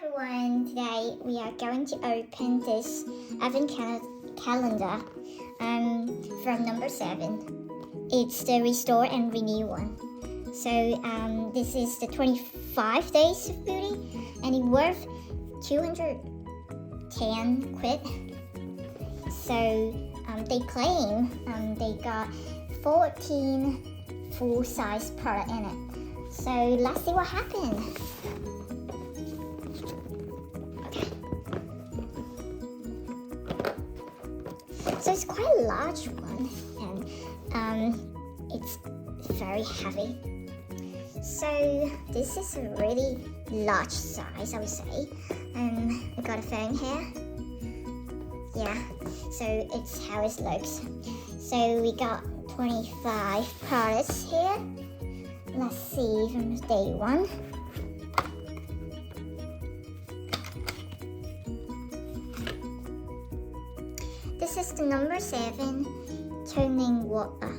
everyone, today we are going to open this advent calendar from number 7. It's the Restore and Renew one. So this is the 25 days of beauty and it's worth 210 quid. So they claim they got 14 full-size product in it. So let's see what happened. So it's quite a large one, and it's very heavy. So this is a really large size, I would say. We got a phone here. Yeah, so it's how it looks. So we got 25 products here. Let's see from day 1. This is the number 7 toning water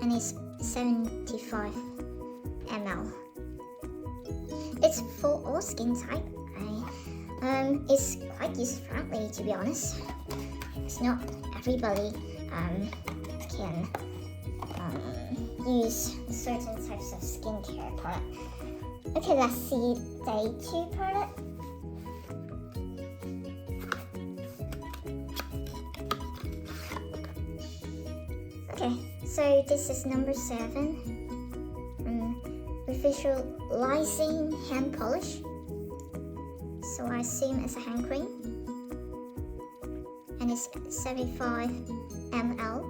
and it's 75 ml. It's for all skin type. It's quite user friendly, to be honest. It's not everybody can use certain types of skincare product. Okay, let's see day 2 product. Okay, so this is number 7. Revitalizing hand polish. So I assume it's a hand cream. And it's 75 ml.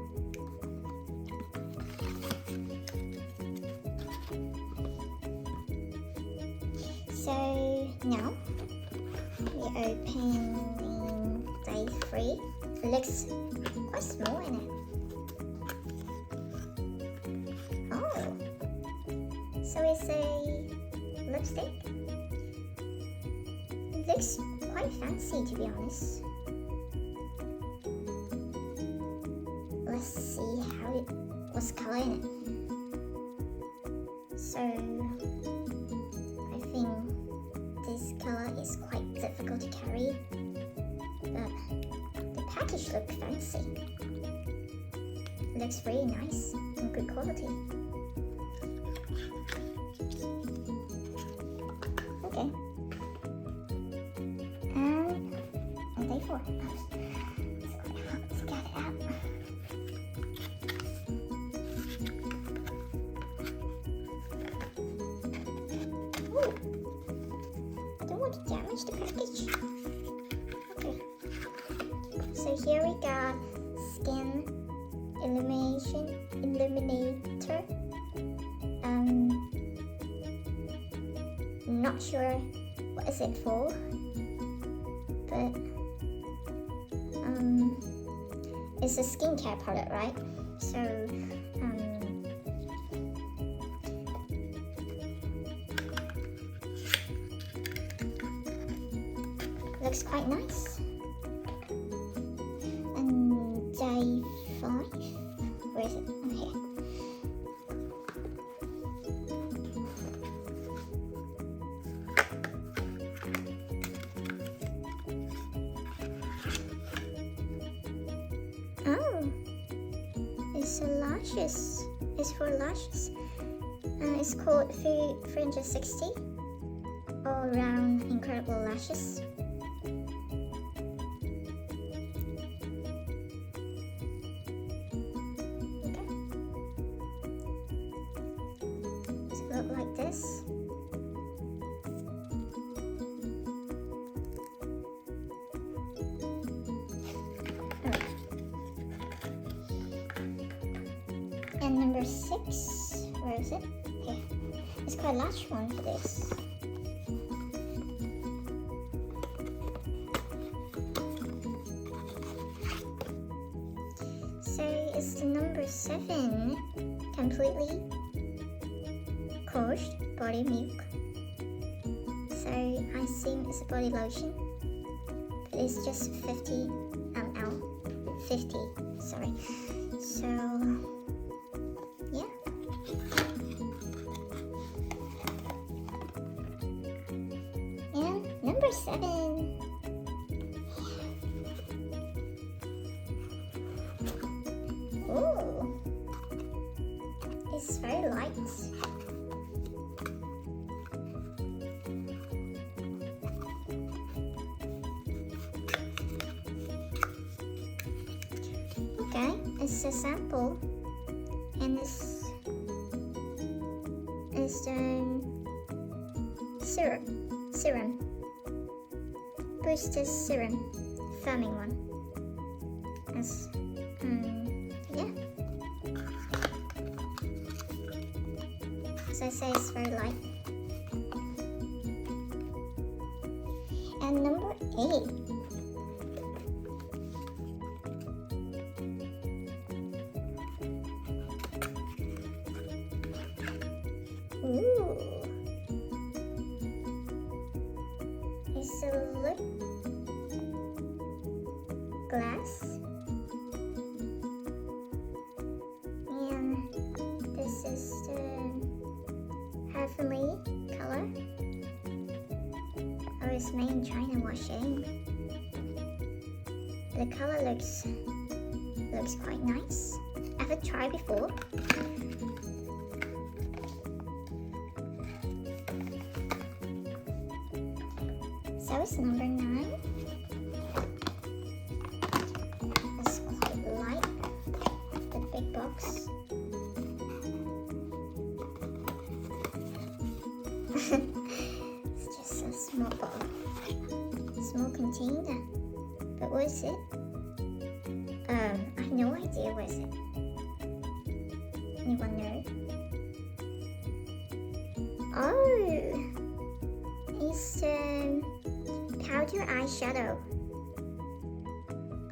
So now we open day 3. It looks quite small in it. Oh, so it's a lipstick. It looks quite fancy, to be honest. Let's see what's color in it. So I think this color is quite difficult to carry, but the package looks fancy. It looks really nice and good quality. Okay. And day 4. It's quite hot. Let's get it out. Ooh. I don't want to damage the package. Okay. So here we got skin illuminator. Not sure what is it for, but it's a skincare product, right? So looks quite nice. And day 5, where is it? Oh, here. Oh, it's a lashes. It's for lashes. It's called 360 all round incredible lashes. Okay. Does it look like this? And number 6, where is it? Here. It's quite a large one for this. So it's the number 7, completely coached body milk. So I assume it's a body lotion, but it's just 50 ml. 50, sorry. So yeah. And Number 7. Ooh, it's very light. Okay, it's a sample, and this is serum, booster serum, firming one. As yeah, as I say, it's very light. And number 8. Ooh, it's a lip glass, and this is the heavenly color. Oh, it's made in China washing. The color looks quite nice. I haven't tried before. So it's number 9. It's quite light, the big box. It's just a small bottle, small container. But what is it? I have no idea what is it. Anyone know? Oh, it's powder eyeshadow.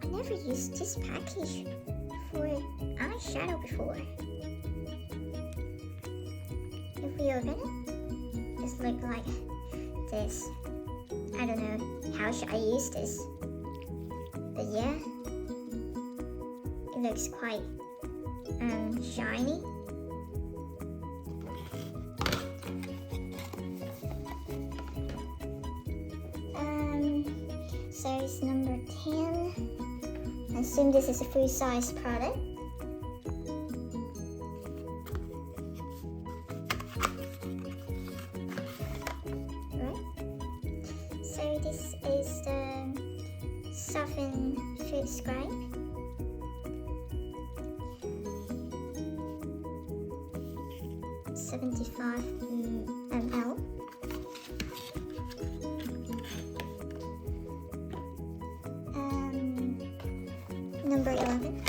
I never used this package for eyeshadow before. If we open it, it's look like this. I don't know how should I use this, but yeah, it looks quite shiny. So it's number 10. I assume this is a full-size product. Right. So this is the Soften Food Scribe. $75 ml. Number 11.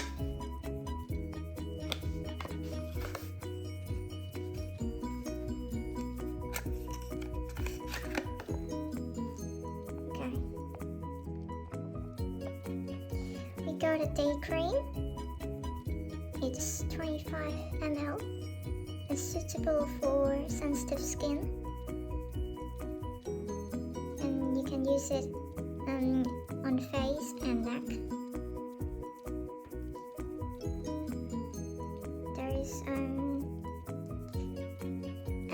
Okay. We got a day cream. It's 25 ml. It's suitable for sensitive skin. And you can use it on face and neck.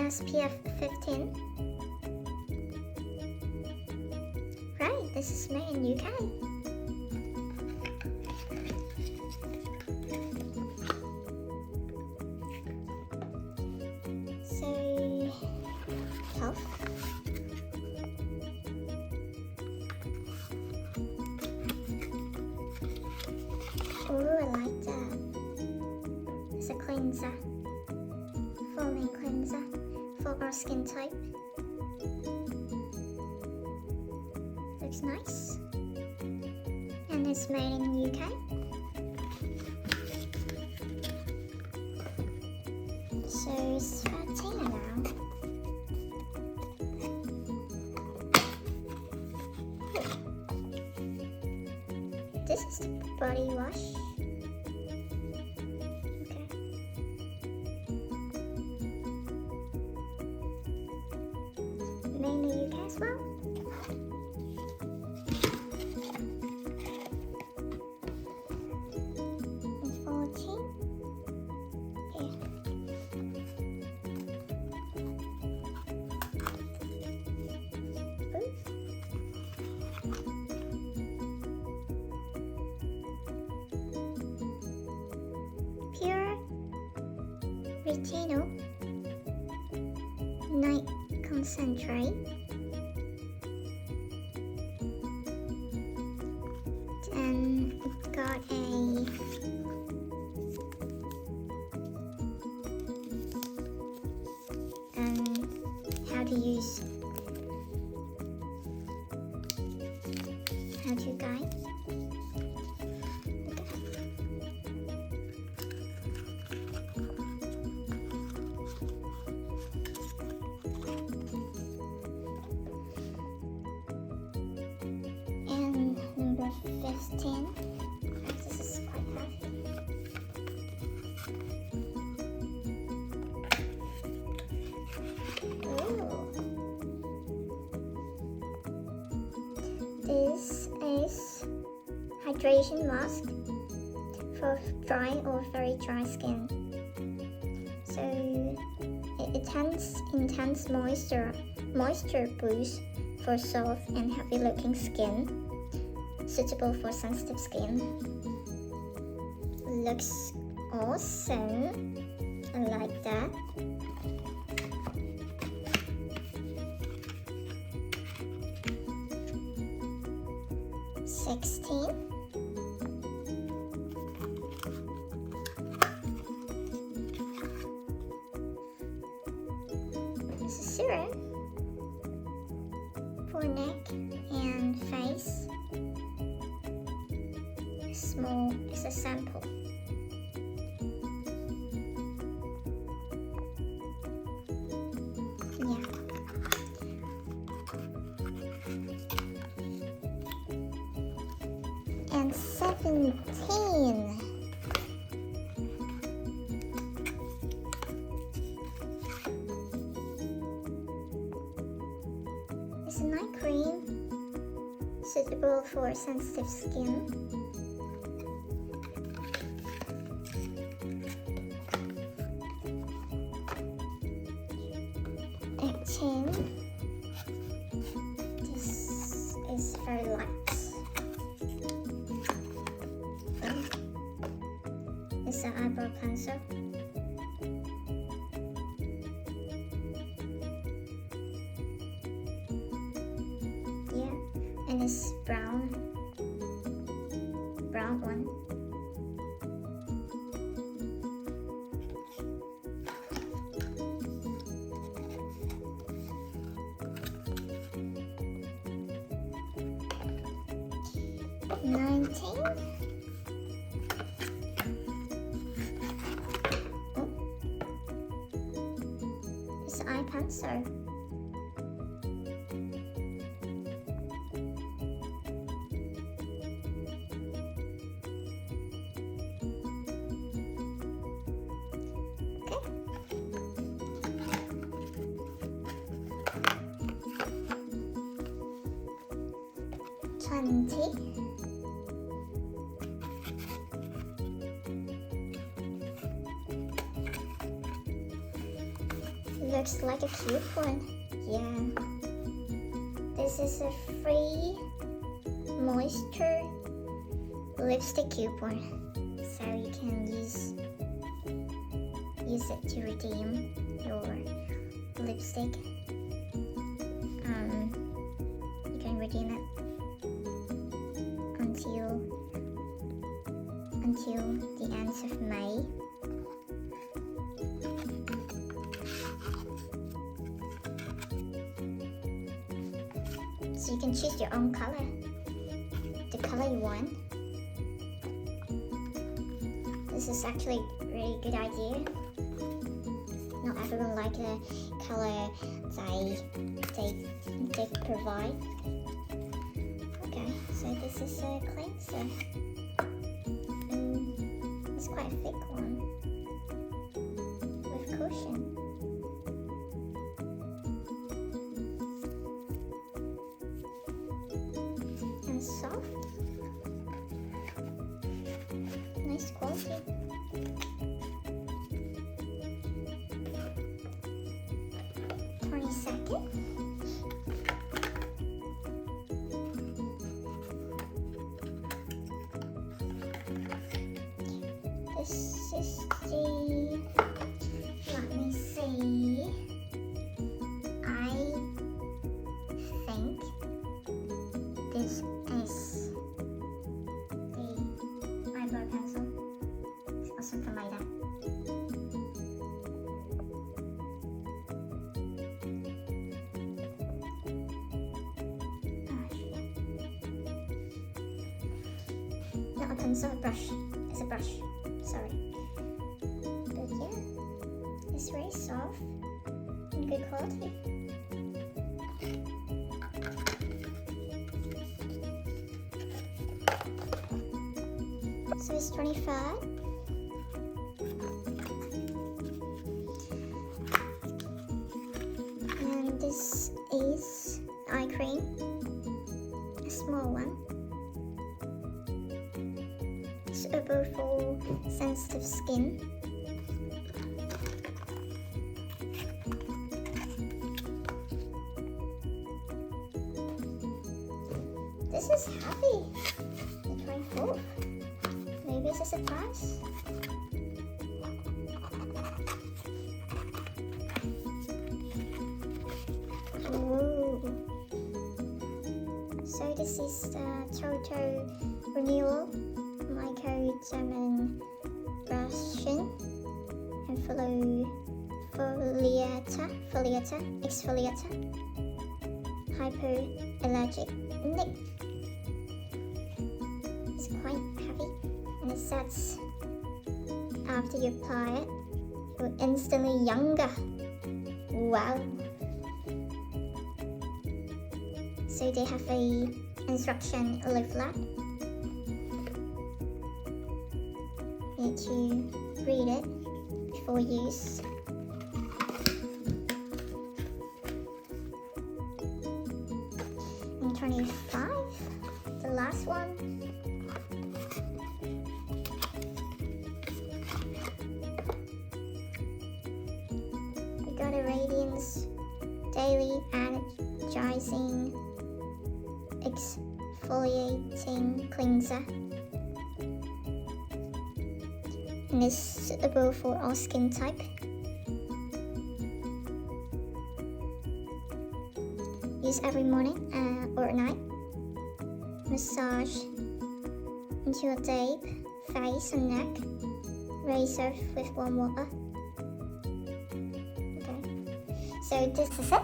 SPF 15. Right, this is made in UK. So, tough. Oh, I like that. It's a cleanser, foaming cleanser for our skin type. Looks nice, and it's made in the UK. So it's 13 now. This is the body wash. Okay. Made in the UK as well. And 14. Here. Oops. Concentrino, Night Concentrate, and it got how to use how to guide. And number 15. This is quite heavy. Ooh. This is hydration mask for dry or very dry skin. So intense moisture boost for soft and heavy looking skin, suitable for sensitive skin. Looks awesome. I like that. This is serum for neck and face. Small is a sample. Yeah. And 17. It's a night cream suitable for sensitive skin. This is very light. It's an eyebrow pencil. Yeah, and it's brown one. It's eye pencil. Okay. 20. Looks like a coupon. Yeah. This is a free moisture lipstick coupon. So you can use it to redeem your lipstick. You can redeem it until the end of May. So you can choose your own color, the color you want. This is actually a really good idea. Not everyone likes the color they provide. Okay, so this is a cleanser. It's quite a thick one with cushion. And soft. Nice quality. This is the this is the eyebrow pencil. It's also from like that. Not a pencil, a brush. It's a brush. Sorry. But yeah, it's very soft and good quality. So it's 25. And this is eye cream, a small one. Suitable for sensitive skin. This is heavy. The 24th. Maybe it's a surprise. Whoa. So this is the Total Renewal Micro-German Brushing and Exfoliator Hypoallergic Nick. It's quite heavy, and it says after you apply it, you're instantly younger. Wow. So they have a instruction leaflet. You need to read it before use. And 25, the last one. We got a Radiance Daily Energizing Exfoliating Cleanser. And is suitable for all skin type. Use every morning or night. Massage into your nape, face and neck. Rinse off with warm water. Okay, so this is it.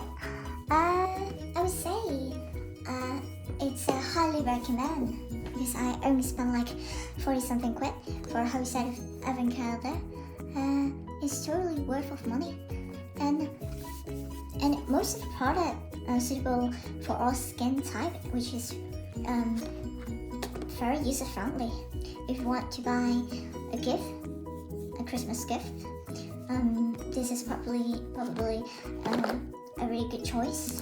I would say it's a highly recommend, because I only spent like 40 something quid for a whole set of avocado. It's totally worth of money, and most of the product are suitable for all skin type, which is very user friendly. If you want to buy a gift, a Christmas gift, this is probably a really good choice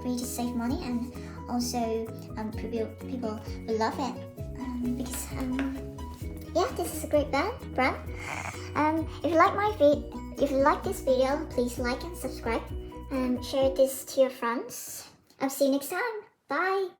for you to save money, and also people will love it, because yeah, this is a great brand. If you like this video, please like and subscribe, and share this to your friends. I'll see you next time. Bye.